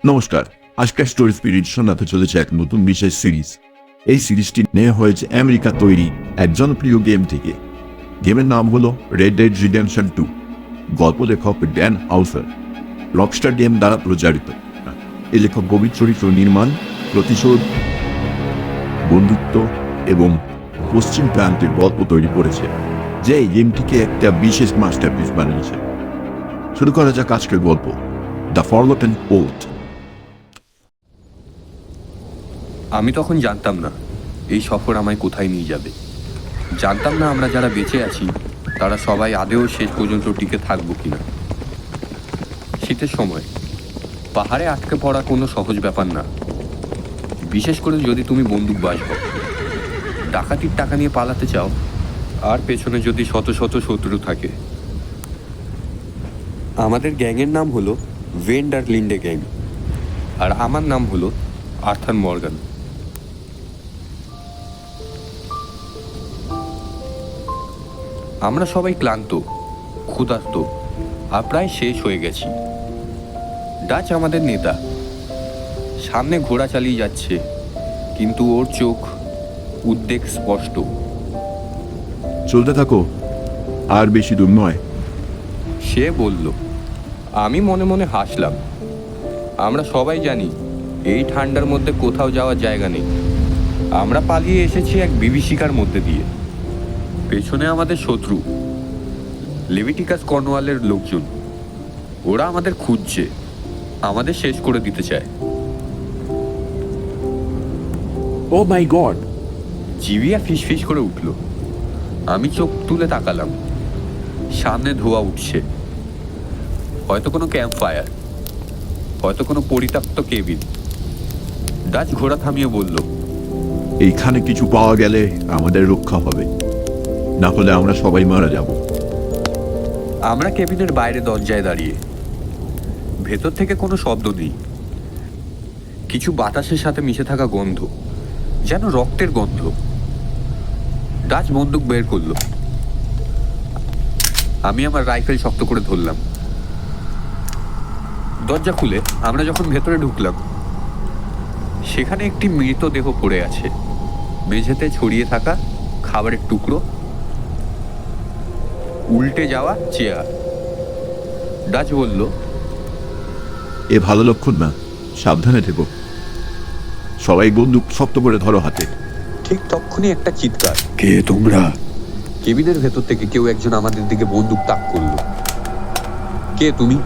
নমস্কার, আজকের story spirit শোনাতে চলেছে এক নতুন বিশেষ সিরিজ। এই সিরিজটি নেওয়া হয়েছে আমেরিকা তৈরি এক জনপ্রিয় গেম থেকে। গেমের নাম হলো রেড ডেড রিডেম্পশন 2। গল্প লেখক ড্যান হাউসার, রকস্টার গেম দ্বারা প্রচারিত। এই লেখক গভীর চরিত্র নির্মাণ, প্রতিশোধ, বন্ধুত্ব এবং পশ্চিম প্রান্তের গল্প তৈরি করেছে, যে এই গেমটিকে একটা বিশেষ মাস্টারপিস বানিয়েছে। শুরু করা যাক আজকের গল্প, দ্য ফরগটেন ওথ। আমি তখন জানতাম না এই সফর আমায় কোথায় নিয়ে যাবে। জানতাম না আমরা যারা বেঁচে আছি তারা সবাই আদেও শেষ পর্যন্ত টিকে থাকবো কিনা। শীতের সময় পাহাড়ে আটকে পড়া কোনো সহজ ব্যাপার না, বিশেষ করে যদি তুমি বন্দুকবাজ হও, ডাকাতির টাকা নিয়ে পালাতে চাও, আর পেছনে যদি শত শত শত্রু থাকে। আমাদের গ্যাংয়ের নাম হলো ভেন্ডার লিন্ডে গ্যাং, আর আমার নাম হলো আর্থার মর্গান। আমরা সবাই ক্লান্ত, ক্ষুধার্ত আর প্রায় শেষ হয়ে গেছি। ডাচ আমাদের নেতা, সামনে ঘোড়া চালিয়ে যাচ্ছে, কিন্তু ওর চোখ উদ্বেগ স্পষ্ট। চলতে থাকো, আর বেশি দূর নয়, সে বলল। আমি মনে মনে হাসলাম। আমরা সবাই জানি এই ঠান্ডার মধ্যে কোথাও যাওয়ার জায়গা নেই। আমরা পালিয়ে এসেছি এক বিভীষিকার মধ্যে দিয়ে। পেছনে আমাদের শত্রু, লেভিটিকাস কর্নওয়ালের লোকজন। ওরা আমাদের খুঁজছে, আমাদের শেষ করে দিতে চায়। ও মাই গড! জিভিয়া ফিসফিস করে উঠল। আমি চোখ তুলে তাকালাম। সামনে ধোঁয়া উঠছে, হয়তো কোনো ক্যাম্প ফায়ার, হয়তো কোনো পরিত্যক্ত কেবিন। ডাচ ঘোড়া থামিয়ে বলল, এইখানে কিছু পাওয়া গেলে আমাদের রক্ষা হবে, না হলে আমরা সবাই মারা যাব। আমরা কেবিনের বাইরে দরজায় দাঁড়িয়ে। ভেতর থেকে কোনো শব্দ নেই, কিছু বাতাসের সাথে মিশে থাকা গন্ধ, যেন রক্তের গন্ধ। ডাচ বন্দুক বের করলো। আমি আমার রাইফেল শক্ত করে ধরলাম। দরজা খুলে আমরা যখন ভেতরে ঢুকলাম, সেখানে একটি মৃতদেহ পড়ে আছে, মেঝেতে ছড়িয়ে থাকা খাবারের টুকরো, উল্টে যাওয়া চেয়ার। ডাচ বলল, এ ভালো লক্ষণ না, সাবধানে থেকো। সবাই বন্দুক শক্ত করে ধরো হাতে। ঠিক তখনই একটা চিৎকার। কে তোমরা? কেবিনের ভেতর থেকে কেউ একজন আমাদের দিকে বন্দুক তাক করলো। কে তুমি?